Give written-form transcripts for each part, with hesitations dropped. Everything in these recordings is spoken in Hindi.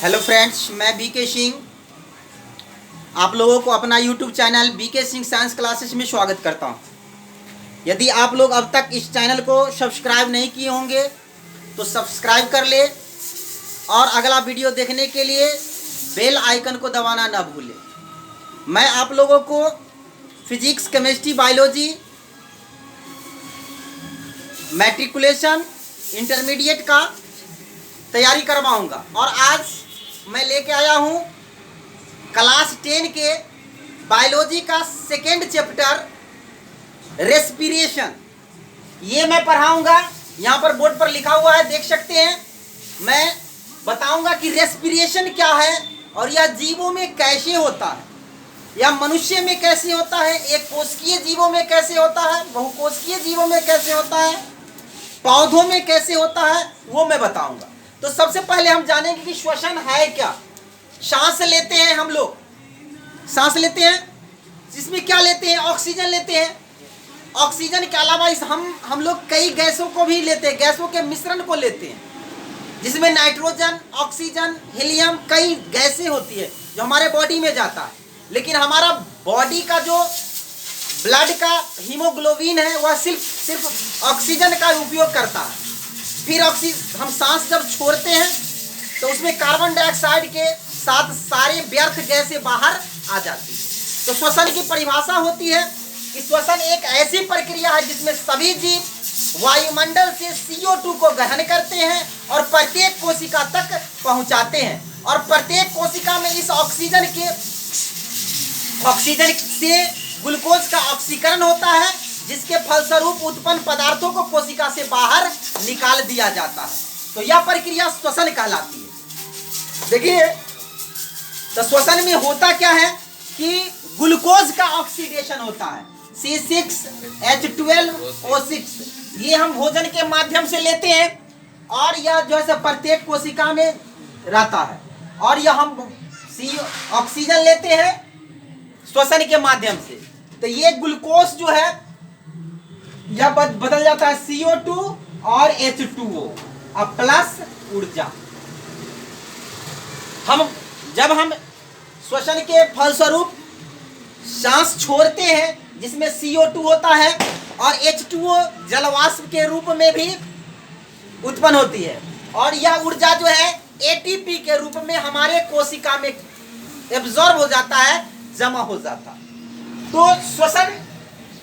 हेलो फ्रेंड्स, मैं बीके सिंह आप लोगों को अपना YouTube channel BK Singh science classes में स्वागत करता हूं। यदि आप लोग अब तक इस चैनल को सब्सक्राइब नहीं किए होंगे तो सब्सक्राइब कर ले और अगला वीडियो देखने के लिए बेल आइकन को दबाना ना भूलें। मैं आप लोगों को physics, chemistry, biology, matriculation, intermediate का तैयारी करवाऊंगा। और आज मैं लेके आया हूँ क्लास 10 के बायोलॉजी का सेकेंड चैप्टर रेस्पिरेशन। ये मैं पढ़ाऊंगा, यहाँ पर बोर्ड पर लिखा हुआ है, देख सकते हैं। मैं बताऊंगा कि रेस्पिरेशन क्या है और यह जीवों में कैसे होता है, या मनुष्य में कैसे होता है, एक कोशिकीय जीवों में कैसे होता है, बहुकोशिकीय जीवों में कैसे होता है, पौधों में कैसे होता है, वो मैं बताऊंगा। तो सबसे पहले हम जानेंगे कि श्वसन है क्या। सांस लेते हैं, हम लोग सांस लेते हैं, जिसमें क्या लेते हैं, ऑक्सीजन लेते हैं। ऑक्सीजन के अलावा हम लोग कई गैसों को भी लेते हैं, गैसों के मिश्रण को लेते हैं, जिसमें नाइट्रोजन, ऑक्सीजन, हीलियम, कई गैसें होती है जो हमारे बॉडी में जाता है। लेकिन हमारा बॉडी का जो ब्लड का हीमोग्लोबिन है वह सिर्फ ऑक्सीजन का उपयोग करता है। फिर हम सांस जब छोड़ते हैं तो उसमें कार्बन डाइऑक्साइड के साथ सारे व्यर्थ गैसें बाहर आ जाती है। तो श्वसन की परिभाषा होती है कि श्वसन एक ऐसी प्रक्रिया है जिसमें सभी जीव वायुमंडल से CO2 को ग्रहण करते हैं और प्रत्येक कोशिका तक पहुंचाते हैं, और प्रत्येक कोशिका में इस ऑक्सीजन से ग्लूकोज का ऑक्सीकरण होता है, जिसके फलस्वरूप उत्पन्न पदार्थों को कोशिका से बाहर निकाल दिया जाता है। तो यह प्रक्रिया श्वसन कहलाती है। देखिए, तो श्वसन में होता क्या है कि ग्लूकोज का ऑक्सीडेशन होता है, C6H12O6। ये हम भोजन के माध्यम से लेते हैं और यह जो है प्रत्येक कोशिका में रहता है, और यह हम ऑक्सीजन लेते हैं श्वसन के माध्यम से। तो ये ग्लूकोज जो है यह बदल जाता है CO2 और H2O और प्लस ऊर्जा। जब हम श्वसन के फलस्वरूप सांस छोड़ते हैं, जिसमें CO2 होता है और H2O जलवाष्प के रूप में भी उत्पन्न होती है, और यह ऊर्जा जो है ATP के रूप में हमारे कोशिका में एब्जॉर्ब हो जाता है, जमा हो जाता है। तो श्वसन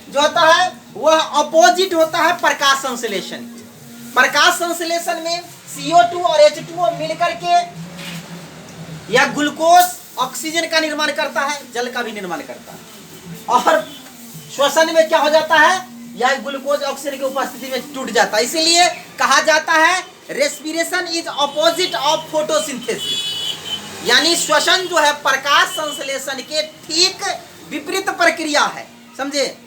जो होता है वह अपोजिट होता है प्रकाश संश्लेषण। प्रकाश संश्लेषण में CO2 और H2O मिलकर के यह ग्लूकोज ऑक्सीजन का निर्माण करता है, जल का भी निर्माण करता है। और श्वसन में क्या हो जाता है, यह ग्लूकोज ऑक्सीजन की उपस्थिति में टूट जाता है। इसीलिए कहा जाता है respiration is opposite of photosynthesis, यानी श्वसन जो है प्रकाश संश्लेषण के ठीक विपरीत प्रक्रिया है, समझे।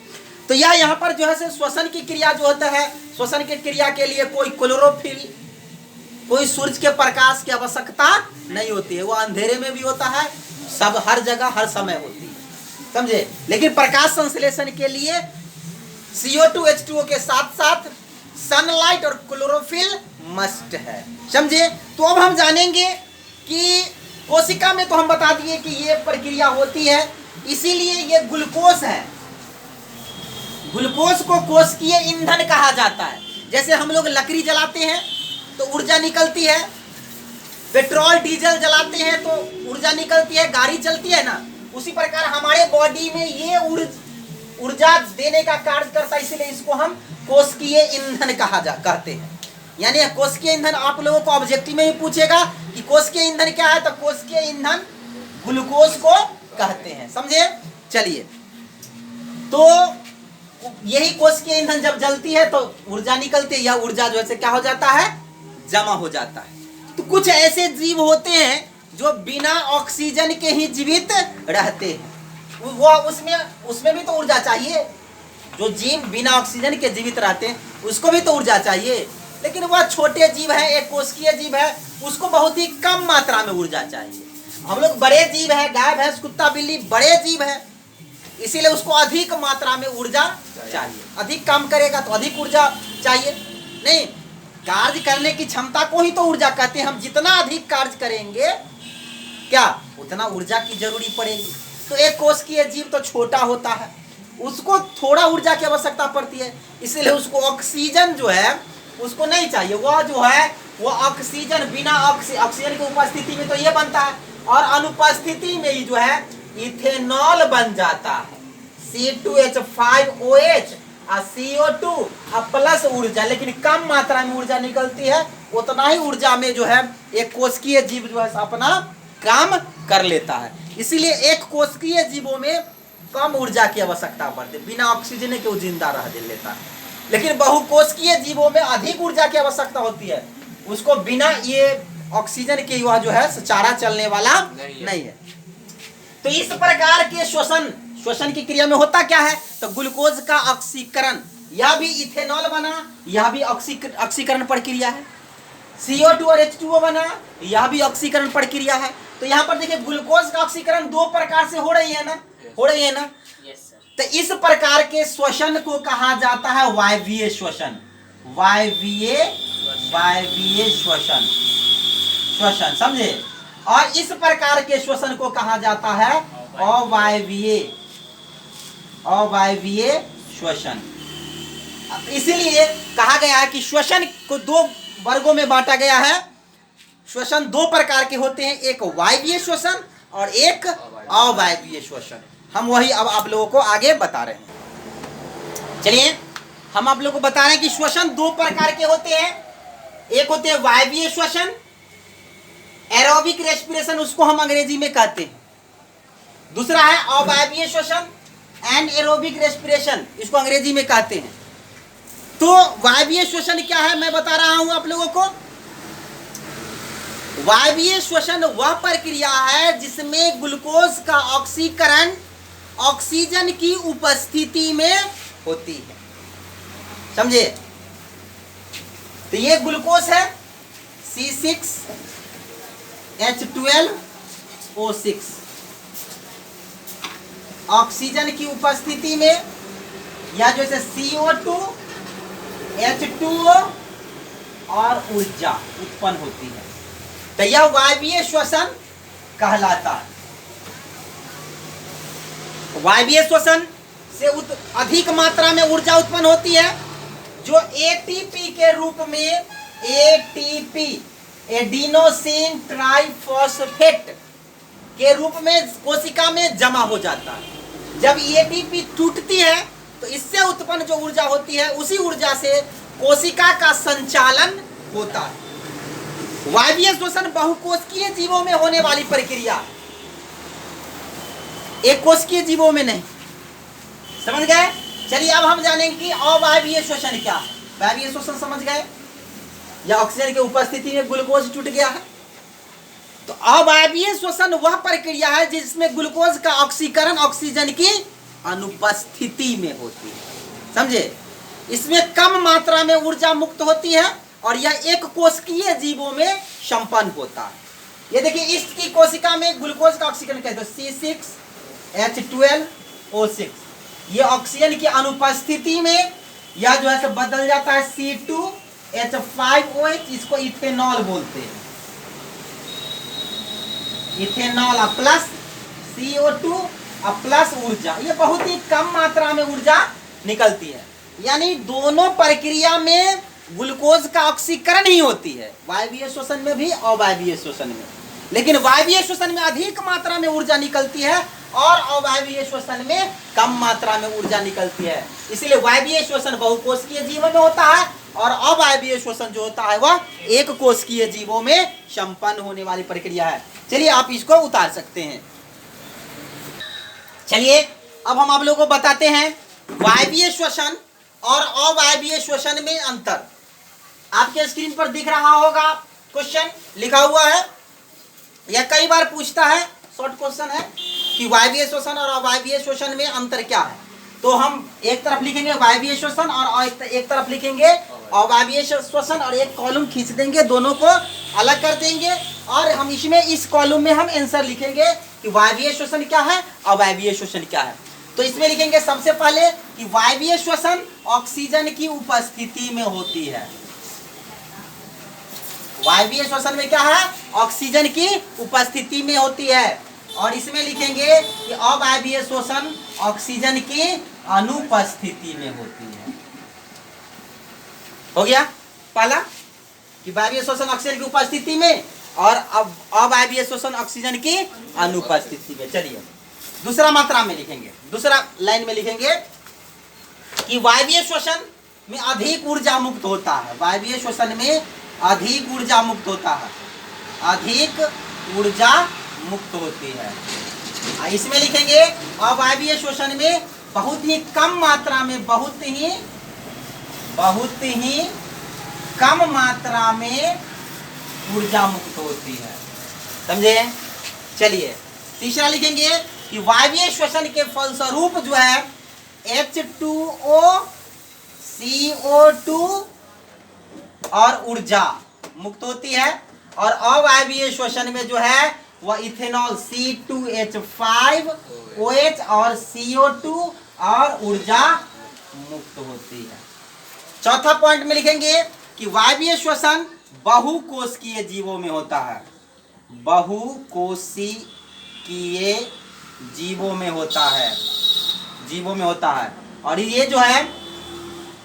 तो यह यहाँ पर जो है श्वसन की क्रिया जो होता है, श्वसन की क्रिया के लिए कोई क्लोरोफिल, कोई सूरज के प्रकाश की आवश्यकता नहीं होती है, वो अंधेरे में भी होता है, सब हर जगह हर समय होती है, समझे। लेकिन प्रकाश संश्लेषण के लिए CO2 H2O के साथ साथ सनलाइट और क्लोरोफिल मस्ट है, समझे। तो अब हम जानेंगे कि कोशिका में तो हम बता दिए कि ये प्रक्रिया होती है, इसीलिए ये ग्लूकोज है। ग्लूकोज को कोशिकीय ईंधन कहा जाता है। जैसे हम लोग लकड़ी जलाते हैं तो ऊर्जा निकलती है, पेट्रोल डीजल जलाते हैं तो ऊर्जा निकलती है, गाड़ी चलती है ना, उसी प्रकार हमारे बॉडी में ये ऊर्जा देने का कार्य करता है, इसलिए इसको हम कोशिकीय ईंधन कहते हैं। यानी कोशिकीय ईंधन आप लोगों को ऑब्जेक्टिव में भी पूछेगा कि कोशिकीय ईंधन क्या है, तो कोशिकीय ईंधन ग्लूकोज को कहते हैं, समझे। चलिए, तो यही कोशिकीय ईंधन जब जलती है तो ऊर्जा निकलती है, यह ऊर्जा जो है क्या हो जाता है, जमा हो जाता है। तो कुछ ऐसे जीव होते हैं जो बिना ऑक्सीजन के ही जीवित रहते हैं, वो उसमें भी तो ऊर्जा चाहिए। जो जीव बिना ऑक्सीजन के जीवित रहते हैं उसको भी तो ऊर्जा चाहिए, लेकिन वह छोटे जीव है, एक कोशिकीय जीव है, उसको बहुत ही कम मात्रा में ऊर्जा चाहिए। हम लोग बड़े जीव है, गाय भैंस कुत्ता बिल्ली बड़े जीव है, इसीलिए उसको अधिक मात्रा में ऊर्जा चाहिए। अधिक काम करेगा तो अधिक ऊर्जा चाहिए, नहीं कार्य करने की क्षमता को ही तो ऊर्जा कहते हैं। हम जितना अधिक कार्य करेंगे क्या उतना ऊर्जा की जरूरी पड़ेगी। तो एक कोशिकीय जीव तो छोटा होता है, उसको थोड़ा ऊर्जा की आवश्यकता पड़ती है, इसलिए उसको ऑक्सीजन जो है उसको नहीं चाहिए। वह जो है वो ऑक्सीजन बिना ऑक्सीजन की उपस्थिति में तो ये बनता है, और अनुपस्थिति में ही जो है इथेनॉल बन जाता है, C2H5OH और CO2 प्लस ऊर्जा, लेकिन कम मात्रा में ऊर्जा निकलती है। उतना ही ऊर्जा में जो है एक कोशिकीय जीव जो है अपना काम कर लेता है। इसीलिए एक कोशिकीय जीवों में कम ऊर्जा की आवश्यकता पड़ती है, बिना ऑक्सीजन के वो जिंदा रह लेता है। लेकिन बहुकोशिकीय जीवों में अधिक ऊर्जा की आवश्यकता होती है, उसको बिना ये ऑक्सीजन के वह जो है चारा चलने वाला नहीं है। तो इस प्रकार के श्वसन की क्रिया में होता क्या है, तो ग्लूकोज का ऑक्सीकरण, यह भी इथेनॉल बना, यह भी ऑक्सीकरण प्रक्रिया है। CO2 और H2O बना, यह भी ऑक्सीकरण प्रक्रिया है। तो यहाँ पर देखिए ग्लूकोज का ऑक्सीकरण दो प्रकार से हो रही है ना, हो रही है ना। तो इस प्रकार के श्वसन को कहा जाता है वायवीय श्वसन, वायवीय श्वसन, समझे। और इस प्रकार के श्वसन को कहा जाता है अवायवीय श्वसन। इसीलिए कहा गया है कि श्वसन को दो वर्गों में बांटा गया है। श्वसन दो प्रकार के होते हैं, एक वायवीय श्वसन और एक अवायवीय श्वसन। हम वही अब आप लोगों को आगे बता रहे हैं। चलिए हम आप लोगों को बता रहे हैं कि श्वसन दो प्रकार के होते हैं। एक होते हैं वायवीय श्वसन, एरोबिक रेस्पिरेशन उसको हम अंग्रेजी में कहते हैं। दूसरा है अवायवीय श्वसन, एनएरोबिक रेस्पिरेशन, इसको अंग्रेजी में कहते हैं। तो वायवीय श्वसन क्या है मैं बता रहा हूं आप लोगों को। वायवीय श्वसन वह प्रक्रिया है जिसमें ग्लूकोज का ऑक्सीकरण ऑक्सीजन की उपस्थिति में होती है, समझे। तो ये ग्लूकोज है C6H12O6, ऑक्सीजन की उपस्थिति में या जैसे CO2 H2O और ऊर्जा उत्पन्न होती है। तो यह वायवीय श्वसन कहलाता है। वायवीय श्वसन से अधिक मात्रा में ऊर्जा उत्पन्न होती है, जो एटीपी के रूप में, एटीपी एडिनोसिन ट्राइफॉस्फेट के रूप में कोशिका में जमा हो जाता है। जब एटीपी टूटती है तो इससे उत्पन्न जो ऊर्जा होती है उसी ऊर्जा से कोशिका का संचालन होता है। वायवीय श्वसन बहुकोशिकीय जीवों में होने वाली प्रक्रिया, एक कोशिकीय जीवों में नहीं, समझ गए। चलिए अब हम जानेंगे कि अवायवीय श्वसन क्या है। वायवीय श्वसन समझ गए, या ऑक्सीजन की उपस्थिति में ग्लूकोज टूट गया है। तो अवायवीय श्वसन वह प्रक्रिया है जिसमें ग्लूकोज का ऑक्सीकरण ऑक्सीजन की अनुपस्थिति में होती है, समझे। इसमें कम मात्रा में ऊर्जा मुक्त होती है और यह एक कोशिकीय जीवों में संपन्न होता है। ये देखिए इस की कोशिका में ग्लूकोज का ऑक्सीकरण कहते हैं C6H12O6, ये ऑक्सीजन की अनुपस्थिति में यह जो है तो बदल जाता है C2H5OH, इसको इथेनॉल बोलते हैं। इथेनॉल प्लस CO2 प्लस ऊर्जा, ये बहुत ही कम मात्रा में ऊर्जा निकलती है। यानी दोनों प्रक्रिया में ग्लूकोज का ऑक्सीकरण ही होती है, वायवीय श्वसन में भी और अवायवीय श्वसन में। लेकिन वायवीय श्वसन में अधिक मात्रा में ऊर्जा निकलती है और अवायवीय श्वसन में कम मात्रा में ऊर्जा निकलती है। इसलिए वायवीय श्वसन बहुकोशिकीय जीवों में होता है और अवायवीय श्वसन जो होता है वह एक कोशिकीय जीवों में संपन्न होने वाली प्रक्रिया है। चलिए आप इसको उतार सकते हैं। चलिए अब हम आप लोगों को बताते हैं वायवीय श्वसन और अवायवीय श्वसन में अंतर। आपके स्क्रीन पर दिख रहा होगा क्वेश्चन लिखा हुआ है, यह कई बार पूछता है, शॉर्ट क्वेश्चन है कि वायवीय श्वसन और अवायवीय श्वसन में अंतर क्या है। तो हम एक तरफ लिखेंगे वायवीय श्वसन और एक तरफ लिखेंगे अवायवीय श्वसन और एक कॉलम खींच देंगे, दोनों को अलग कर देंगे और हम इसमें इस कॉलम में हम आंसर लिखेंगे कि वायवीय श्वसन क्या है, अवायवीय श्वसन क्या है। तो इसमें लिखेंगे सबसे पहले कि वायवीय श्वसन ऑक्सीजन की उपस्थिति में होती है। वायवीय श्वसन में क्या है, ऑक्सीजन की उपस्थिति में होती है। और इसमें लिखेंगे कि अवायवीय श्वसन ऑक्सीजन की अनुपस्थिति में होती है। हो गया पहला कि वायवीय श्वसन ऑक्सीजन की उपस्थिति में, और अब अवायवीय श्वसन ऑक्सीजन की अनुपस्थिति में। चलिए दूसरा मात्रा में लिखेंगे, दूसरा लाइन में लिखेंगे कि वायवीय श्वसन में अधिक ऊर्जा मुक्त होता है। वायवीय श्वसन में अधिक ऊर्जा मुक्त होता है, अधिक ऊर्जा मुक्त होती है। इसमें लिखेंगे अवायवीय श्वसन में बहुत ही कम मात्रा में, बहुत ही कम मात्रा में ऊर्जा मुक्त होती है। समझे? चलिए तीसरा लिखेंगे कि वायवीय श्वसन के फलस्वरूप जो है H2O, CO2 और ऊर्जा मुक्त होती है। और अवायवीय श्वसन में जो है वह इथेनॉल C2H5OH और CO2 और ऊर्जा मुक्त होती है। चौथा पॉइंट में लिखेंगे कि वायवीय श्वसन बहुकोशिकीय जीवों में होता है, बहुकोशिकीय जीवों में होता है, जीवों में होता है। और ये जो है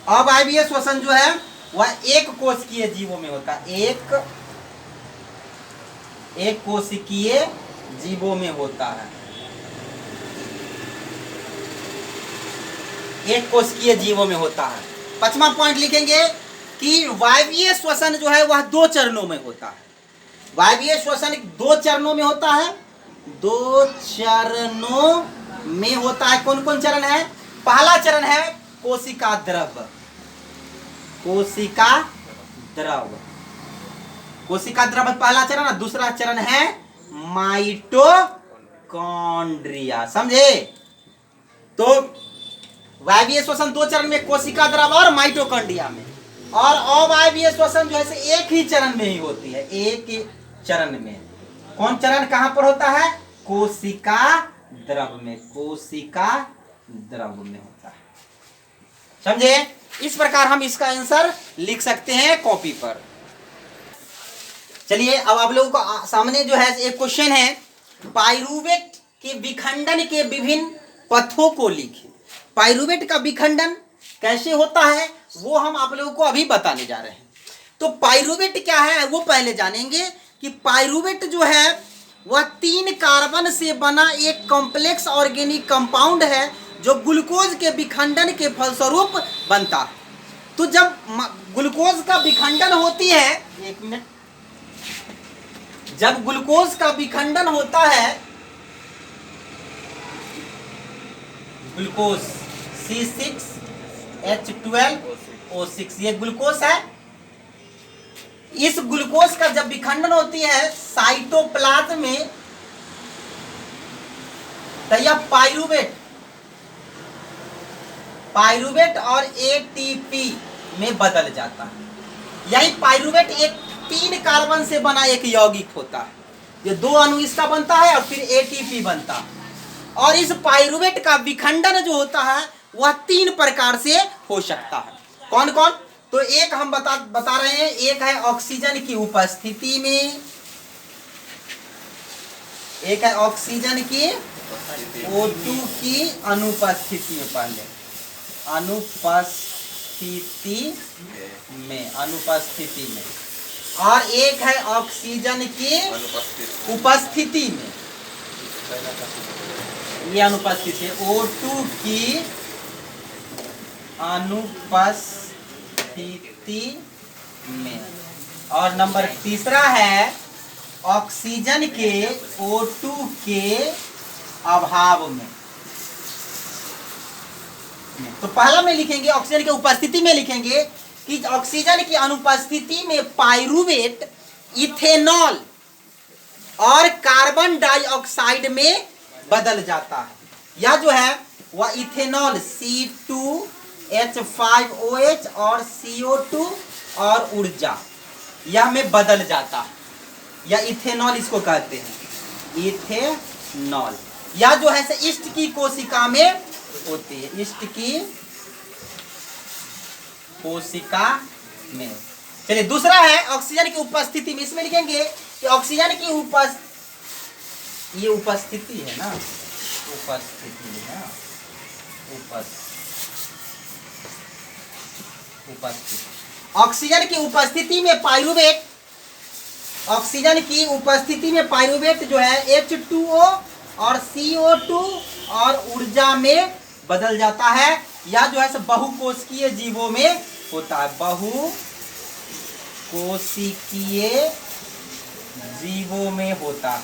अवायवीय श्वसन जो है वह एक कोशिकीय जीवों में होता है, एक कोशिकीय जीवों में होता है, एक कोशिकीय जीवों में होता है। पांचवा पॉइंट लिखेंगे कि वायवीय श्वसन जो है वह 2 चरणों में होता है। वायवीय श्वसन 2 चरणों में होता है, 2 चरणों में होता है। कौन कौन चरण है? पहला चरण है कोशिका द्रव, कोशिका द्रव, कोशिका द्रव पहला चरण। दूसरा चरण है माइटोकॉन्ड्रिया। समझे? तो वायवीय श्वसन 2 चरण में, कोशिका द्रव और माइटोकॉन्ड्रिया में। और अवायवीय श्वसन जो है एक ही चरण में ही होती है, एक ही चरण में। कौन चरण कहां पर होता है? कोशिका द्रव में, कोशिका द्रव में होता है। समझे? इस प्रकार हम इसका आंसर लिख सकते हैं कॉपी पर। चलिए अब आप लोगों को सामने जो है एक क्वेश्चन है, पाइरूवेट के विखंडन के विभिन्न पथों को लिखें। पाइरूवेट का विखंडन कैसे होता है वो हम आप लोगों को अभी बताने जा रहे हैं। तो पाइरूवेट क्या है वो पहले जानेंगे कि पाइरूवेट जो है वह 3 कार्बन से बना एक कॉम्प्लेक्स ऑर्गेनिक कंपाउंड है जो ग्लूकोज के विखंडन के फलस्वरूप बनता है। तो जब ग्लूकोज का विखंडन होती है, एक मिनट, जब ग्लूकोज का विखंडन होता है, ग्लूकोज C6H12O6 ये ग्लूकोज है। इस ग्लूकोज का जब विखंडन होती है साइटोप्लाज्म में, तो यह पाइरूवेट और ATP में बदल जाता है। यही पाइरूवेट एक 3 कार्बन से बना एक यौगिक होता है। ये 2 अणु इसका बनता है और फिर ATP बनता है। और इस पाइरूवेट का विखंडन जो होता है वह 3 प्रकार से हो सकता है। कौन कौन? तो एक हम बता रहे हैं, एक है ऑक्सीजन की उपस्थिति में, एक है ऑक्सीजन की O2 की अनुपस्थिति में, पहले अनुपस्थिति में, और एक है ऑक्सीजन की उपस्थिति में, ये अनुपस्थिति है O2 की अनुपस्थिति में। और नंबर तीसरा है ऑक्सीजन के O2 के अभाव में। तो पहला में लिखेंगे ऑक्सीजन की उपस्थिति में लिखेंगे कि ऑक्सीजन की अनुपस्थिति में पाइरूवेट इथेनॉल और कार्बन डाइऑक्साइड में बदल जाता है। यह जो है वह इथेनॉल C2H5OH और CO2 और ऊर्जा यह में बदल जाता है। यह इथेनॉल इसको कहते हैं, इथेनॉल। यह जो है ईस्ट की कोशिका में होती है, ईस्ट की कोशिका में। चलिए दूसरा है ऑक्सीजन की उपस्थिति में, इसमें लिखेंगे कि ऑक्सीजन की ये उपस्थिति है ना, उपस्थिति है ना, उपस्थिति ऑक्सीजन की उपस्थिति में पाइरुवेट, ऑक्सीजन की उपस्थिति में पाइरुवेट जो है H2O और CO2 और ऊर्जा में बदल जाता है। यह जो है बहुकोशिकीय जीवों में होता है, बहुकोशिकीय जीवों में होता है।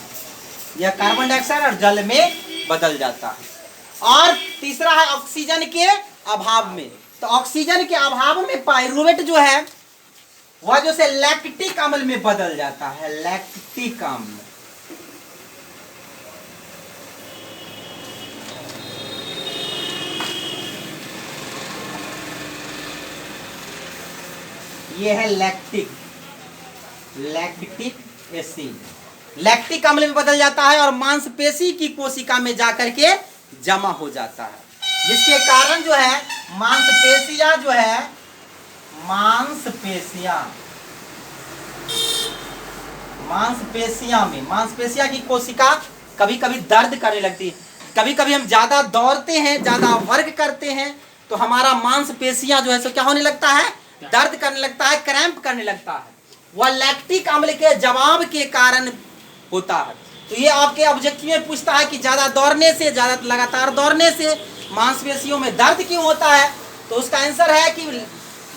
यह कार्बन डाइऑक्साइड और जल में बदल जाता है। और तीसरा है ऑक्सीजन के अभाव में, तो ऑक्सीजन के अभाव में पाइरुवेट जो है वह जो से लैक्टिक अम्ल में बदल जाता है, लैक्टिक अम्ल। ये है लैक्टिक एसिड, लैक्टिक अम्ल में बदल जाता है और मांसपेशी की कोशिका में जाकर के जमा हो जाता है, जिसके कारण जो है मांसपेशियां जो है मांसपेशियां की कोशिका कभी कभी दर्द करने लगती है। कभी कभी हम ज्यादा दौड़ते हैं, ज्यादा वर्क करते हैं तो हमारा मांसपेशियां जो है सो क्या होने लगता है, दर्द करने लगता है, क्रैम्प करने लगता है। वह लैक्टिक अम्ल के जवाब के कारण होता है। तो ये आपके ऑब्जेक्टिव में पूछता है कि ज्यादा दौड़ने से, ज्यादा लगातार दौड़ने से मांसपेशियों में दर्द क्यों होता है, तो उसका आंसर है कि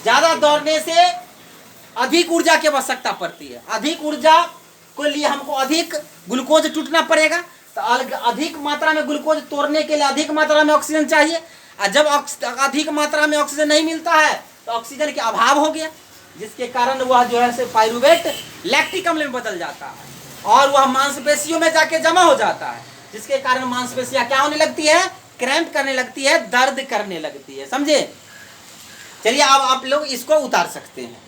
ज्यादा दौड़ने से अधिक ऊर्जा की आवश्यकता पड़ती है। अधिक ऊर्जा के लिए हमको अधिक ग्लूकोज टूटना पड़ेगा, तो अधिक मात्रा में ग्लूकोज तोड़ने के लिए अधिक मात्रा में ऑक्सीजन चाहिए, और जब अधिक मात्रा में ऑक्सीजन नहीं मिलता है तो ऑक्सीजन के अभाव हो गया, जिसके कारण वह जो है पाइरुवेट लैक्टिक अम्ल में बदल जाता है और वह मांसपेशियों में जाके जमा हो जाता है, जिसके कारण मांसपेशियां क्या होने लगती है, क्रैम्प करने लगती है, दर्द करने लगती है। समझे? चलिए अब आप लोग इसको उतार सकते हैं।